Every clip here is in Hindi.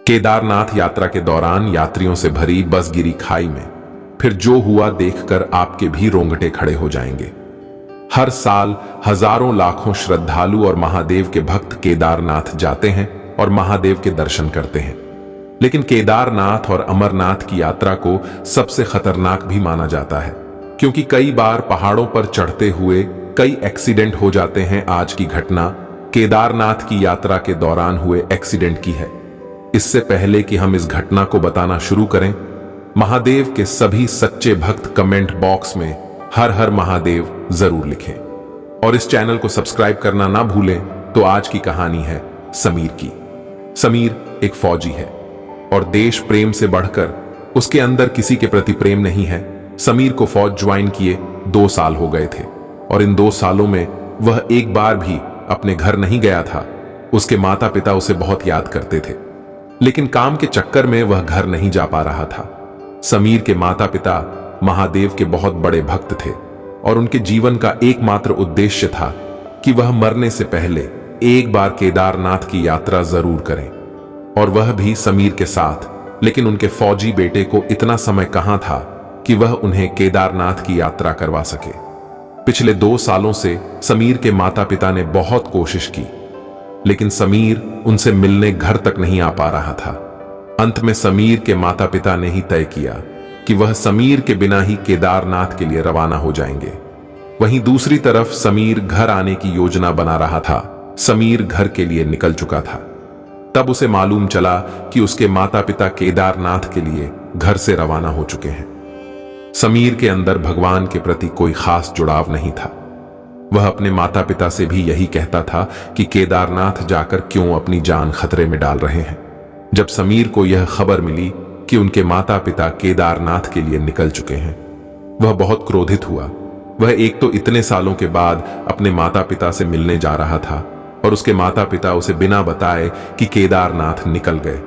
केदारनाथ यात्रा के दौरान यात्रियों से भरी बस गिरी खाई में। फिर जो हुआ देखकर आपके भी रोंगटे खड़े हो जाएंगे। हर साल हजारों लाखों श्रद्धालु और महादेव के भक्त केदारनाथ जाते हैं और महादेव के दर्शन करते हैं। लेकिन केदारनाथ और अमरनाथ की यात्रा को सबसे खतरनाक भी माना जाता है, क्योंकि कई बार पहाड़ों पर चढ़ते हुए कई एक्सीडेंट हो जाते हैं। आज की घटना केदारनाथ की यात्रा के दौरान हुए एक्सीडेंट की है। इससे पहले कि हम इस घटना को बताना शुरू करें, महादेव के सभी सच्चे भक्त कमेंट बॉक्स में हर हर महादेव जरूर लिखें और इस चैनल को सब्सक्राइब करना ना भूलें। तो आज की कहानी है समीर की। समीर एक फौजी है और देश प्रेम से बढ़कर उसके अंदर किसी के प्रति प्रेम नहीं है। समीर को फौज ज्वाइन किए 2 साल हो गए थे और इन 2 सालों में वह एक बार भी अपने घर नहीं गया था। उसके माता पिता उसे बहुत याद करते थे, लेकिन काम के चक्कर में वह घर नहीं जा पा रहा था। समीर के माता पिता महादेव के बहुत बड़े भक्त थे और उनके जीवन का एकमात्र उद्देश्य था कि वह मरने से पहले एक बार केदारनाथ की यात्रा जरूर करें, और वह भी समीर के साथ। लेकिन उनके फौजी बेटे को इतना समय कहां था कि वह उन्हें केदारनाथ की यात्रा करवा सके। पिछले 2 सालों से समीर के माता पिता ने बहुत कोशिश की, लेकिन समीर उनसे मिलने घर तक नहीं आ पा रहा था। अंत में समीर के माता पिता ने ही तय किया कि वह समीर के बिना ही केदारनाथ के लिए रवाना हो जाएंगे। वहीं दूसरी तरफ समीर घर आने की योजना बना रहा था। समीर घर के लिए निकल चुका था। तब उसे मालूम चला कि उसके माता पिता केदारनाथ के लिए घर से रवाना हो चुके हैं। समीर के अंदर भगवान के प्रति कोई खास जुड़ाव नहीं था। वह अपने माता पिता से भी यही कहता था कि केदारनाथ जाकर क्यों अपनी जान खतरे में डाल रहे हैं। जब समीर को यह खबर मिली कि उनके माता पिता केदारनाथ के लिए निकल चुके हैं, वह बहुत क्रोधित हुआ। वह एक तो इतने सालों के बाद अपने माता पिता से मिलने जा रहा था और उसके माता पिता उसे बिना बताए कि केदारनाथ निकल गए।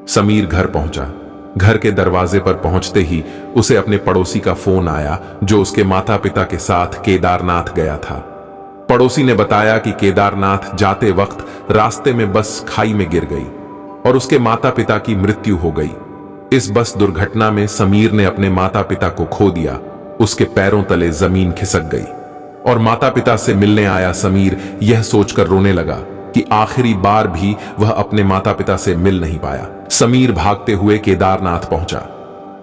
समीर घर पहुंचा। घर के दरवाजे पर पहुंचते ही उसे अपने पड़ोसी का फोन आया, जो उसके माता पिता के साथ केदारनाथ गया था। पड़ोसी ने बताया कि केदारनाथ जाते वक्त रास्ते में बस खाई में गिर गई और उसके माता पिता की मृत्यु हो गई। इस बस दुर्घटना में समीर ने अपने माता पिता को खो दिया। उसके पैरों तले जमीन खिसक गई और माता पिता से मिलने आया समीर यह सोचकर रोने लगा कि आखिरी बार भी वह अपने माता पिता से मिल नहीं पाया। समीर भागते हुए केदारनाथ पहुंचा।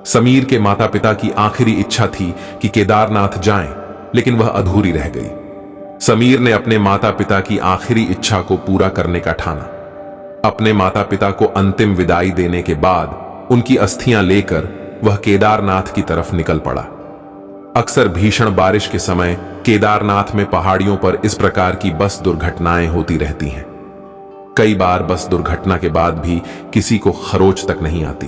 समीर के माता पिता की आखिरी इच्छा थी कि केदारनाथ जाएं, लेकिन वह अधूरी रह गई। समीर ने अपने माता पिता की आखिरी इच्छा को पूरा करने का ठाना। अपने माता पिता को अंतिम विदाई देने के बाद उनकी अस्थियां लेकर वह केदारनाथ की तरफ निकल पड़ा। अक्सर भीषण बारिश के समय केदारनाथ में पहाड़ियों पर इस प्रकार की बस दुर्घटनाएं होती रहती हैं। कई बार बस दुर्घटना के बाद भी किसी को खरोच तक नहीं आती,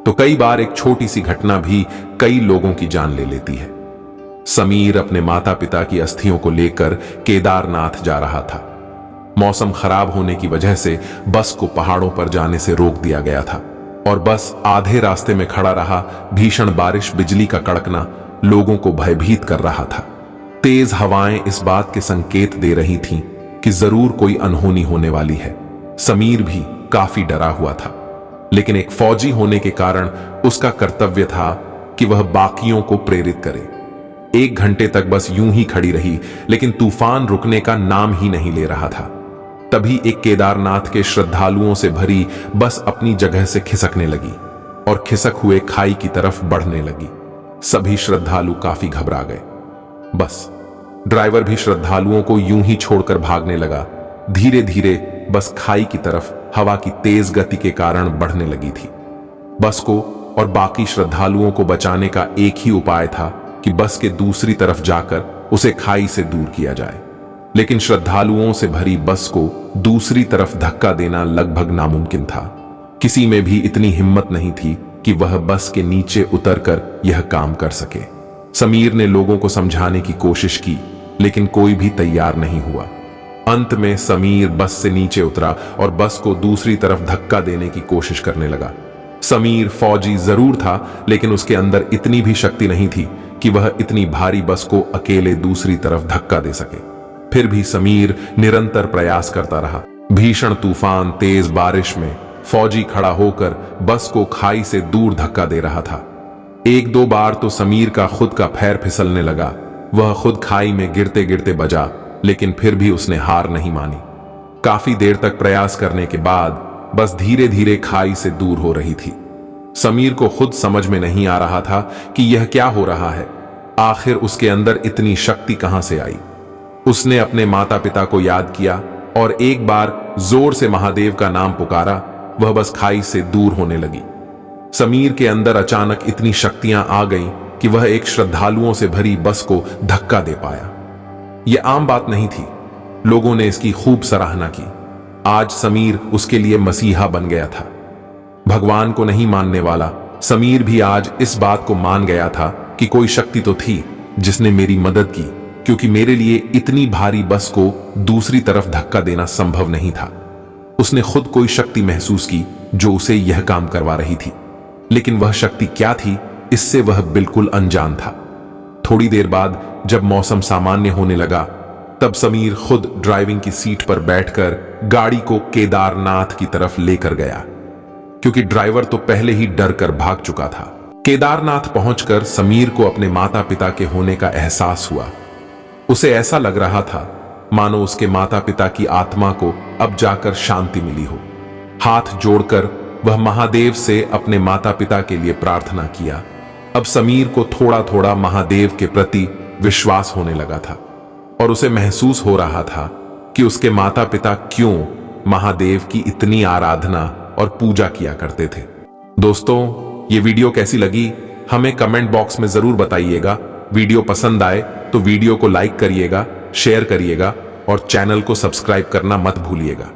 तो कई बार एक छोटी सी घटना भी कई लोगों की जान ले लेती है। समीर अपने माता पिता की अस्थियों को लेकर केदारनाथ जा रहा था। मौसम खराब होने की वजह से बस को पहाड़ों पर जाने से रोक दिया गया था और बस आधे रास्ते में खड़ा रहा। भीषण बारिश, बिजली का कड़कना लोगों को भयभीत कर रहा था। तेज हवाएं इस बात के संकेत दे रही थीं कि जरूर कोई अनहोनी होने वाली है। समीर भी काफी डरा हुआ था, लेकिन एक फौजी होने के कारण उसका कर्तव्य था कि वह बाकियों को प्रेरित करे। 1 घंटे तक बस यूं ही खड़ी रही, लेकिन तूफान रुकने का नाम ही नहीं ले रहा था। तभी एक केदारनाथ के श्रद्धालुओं से भरी बस अपनी जगह से खिसकने लगी और खिसक हुए खाई की तरफ बढ़ने लगी। सभी श्रद्धालु काफी घबरा गए। बस ड्राइवर भी श्रद्धालुओं को यूं ही छोड़कर भागने लगा। धीरे धीरे बस खाई की तरफ हवा की तेज गति के कारण बढ़ने लगी थी। बस को और बाकी श्रद्धालुओं को बचाने का एक ही उपाय था कि बस के दूसरी तरफ जाकर उसे खाई से दूर किया जाए। लेकिन श्रद्धालुओं से भरी बस को दूसरी तरफ धक्का देना लगभग नामुमकिन था। किसी में भी इतनी हिम्मत नहीं थी कि वह बस के नीचे उतरकर यह काम कर सके। समीर ने लोगों को समझाने की कोशिश की, लेकिन कोई भी तैयार नहीं हुआ। अंत में समीर बस से नीचे उतरा और बस को दूसरी तरफ धक्का देने की कोशिश करने लगा। समीर फौजी जरूर था, लेकिन उसके अंदर इतनी भी शक्ति नहीं थी कि वह इतनी भारी बस को अकेले दूसरी तरफ धक्का दे सके। फिर भी समीर निरंतर प्रयास करता रहा। भीषण तूफान, तेज बारिश में फौजी खड़ा होकर बस को खाई से दूर धक्का दे रहा था। एक दो बार तो समीर का खुद का पैर फिसलने लगा। वह खुद खाई में गिरते गिरते बजा, लेकिन फिर भी उसने हार नहीं मानी। काफी देर तक प्रयास करने के बाद बस धीरे धीरे खाई से दूर हो रही थी। समीर को खुद समझ में नहीं आ रहा था कि यह क्या हो रहा है। आखिर उसके अंदर इतनी शक्ति कहां से आई। उसने अपने माता पिता को याद किया और एक बार जोर से महादेव का नाम पुकारा। वह बस खाई से दूर होने लगी। समीर के अंदर अचानक इतनी शक्तियां आ गईं कि वह एक श्रद्धालुओं से भरी बस को धक्का दे पाया। यह आम बात नहीं थी। लोगों ने इसकी खूब सराहना की। आज समीर उसके लिए मसीहा बन गया था। भगवान को नहीं मानने वाला समीर भी आज इस बात को मान गया था कि कोई शक्ति तो थी जिसने मेरी मदद की, क्योंकि मेरे लिए इतनी भारी बस को दूसरी तरफ धक्का देना संभव नहीं था। उसने खुद कोई शक्ति महसूस की जो उसे यह काम करवा रही थी, लेकिन वह शक्ति क्या थी, इससे वह बिल्कुल अनजान था। थोड़ी देर बाद जब मौसम सामान्य होने लगा, तब समीर खुद ड्राइविंग की सीट पर बैठकर गाड़ी को केदारनाथ की तरफ लेकर गया, क्योंकि ड्राइवर तो पहले ही डर कर भाग चुका था। केदारनाथ पहुंचकर समीर को अपने माता पिता के होने का एहसास हुआ। उसे ऐसा लग रहा था मानो उसके माता पिता की आत्मा को अब जाकर शांति मिली हो। हाथ जोड़कर वह महादेव से अपने माता पिता के लिए प्रार्थना किया। अब समीर को थोड़ा थोड़ा महादेव के प्रति विश्वास होने लगा था और उसे महसूस हो रहा था कि उसके माता पिता क्यों महादेव की इतनी आराधना और पूजा किया करते थे। दोस्तों, ये वीडियो कैसी लगी हमें कमेंट बॉक्स में जरूर बताइएगा। वीडियो पसंद आए तो वीडियो को लाइक करिएगा, शेयर करिएगा और चैनल को सब्सक्राइब करना मत भूलिएगा।